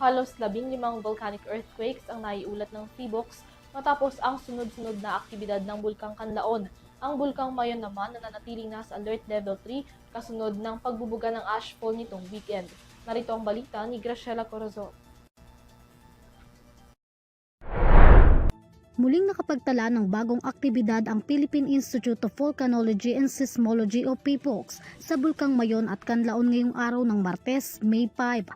Halos 15 volcanic earthquakes ang naiulat ng PHIVOLCS matapos ang sunod-sunod na aktibidad ng Bulkang Kanlaon. Ang Bulkang Mayon naman nananatiling nasa Alert Level 3 kasunod ng pagbubuga ng ashfall nitong weekend. Narito ang balita ni Graciela Corazon. Muling nakapagtala ng bagong aktibidad ang Philippine Institute of Volcanology and Seismology o PHIVOLCS sa Bulkang Mayon at Kanlaon ngayong araw ng Martes, May 5.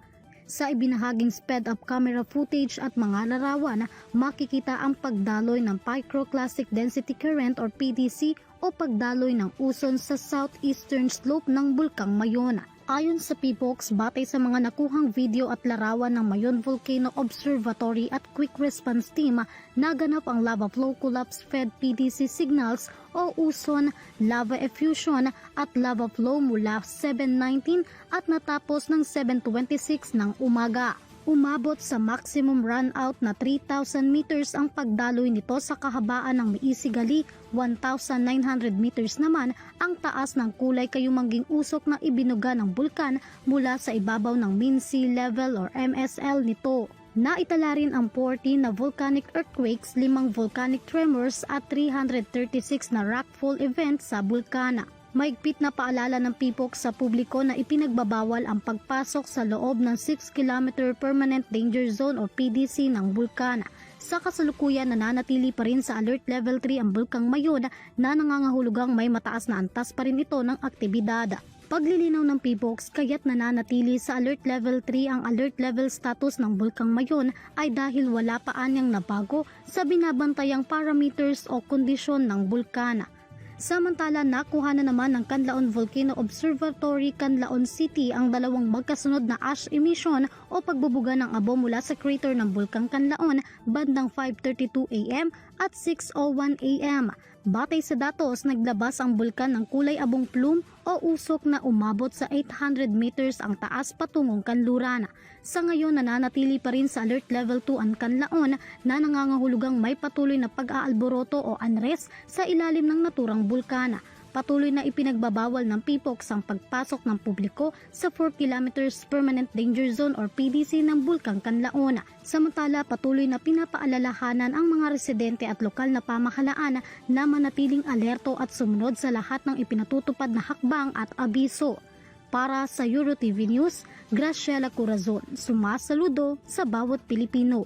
Sa ibinahaging sped-up camera footage at mga larawan, makikita ang pagdaloy ng Pyroclastic Density Current or PDC o pagdaloy ng uson sa southeastern slope ng Bulkang Mayon. Ayon sa PHIVOLCS, batay sa mga nakuhang video at larawan ng Mayon Volcano Observatory at Quick Response Team, naganap ang lava flow collapse fed PDC signals o uson, lava effusion at lava flow mula 7:19 at natapos ng 7:26 ng umaga. Umabot sa maximum runout na 3,000 meters ang pagdaloy nito sa kahabaan ng Miisigali, 1,900 meters naman ang taas ng kulay kayumangging usok na ibinuga ng bulkan mula sa ibabaw ng mean sea level or MSL nito. Naitala rin ang 14 na volcanic earthquakes, 5 volcanic tremors at 336 na rockfall events sa bulkana. Maigpit na paalala ng PHIVOLCS sa publiko na ipinagbabawal ang pagpasok sa loob ng 6-kilometer Permanent Danger Zone o PDC ng bulkana. Sa kasalukuyan, nananatili pa rin sa Alert Level 3 ang Bulkang Mayon na nangangahulugang may mataas na antas pa rin ito ng aktibidad. Paglilinaw ng PHIVOLCS, kaya't nananatili sa Alert Level 3 ang alert level status ng Bulkang Mayon ay dahil wala pa anyang nabago sa binabantayang parameters o kondisyon ng bulkana. Samantala, nakuha na naman ng Kanlaon Volcano Observatory Kanlaon City ang dalawang magkasunod na ash emission o pagbubuga ng abo mula sa crater ng Bulkang Kanlaon bandang 5:32 AM at 6:01 AM. Batay sa datos, naglabas ang bulkan ng kulay abong plume o usok na umabot sa 800 meters ang taas patungong kanluran. Sa ngayon, nananatili pa rin sa Alert Level 2 ang Kanlaon na nangangahulugang may patuloy na pag-aalboroto o unrest sa ilalim ng naturang bulkana. Patuloy na ipinagbabawal ng PHIVOLCS ang pagpasok ng publiko sa 4 kilometers Permanent Danger Zone or PDC ng Bulkang Kanlaon. Samantala, patuloy na pinapaalalahanan ang mga residente at lokal na pamahalaan na manatiling alerto at sumunod sa lahat ng ipinatutupad na hakbang at abiso. Para sa EuroTV News, Graciela Corazon, sumasaludo sa bawat Pilipino.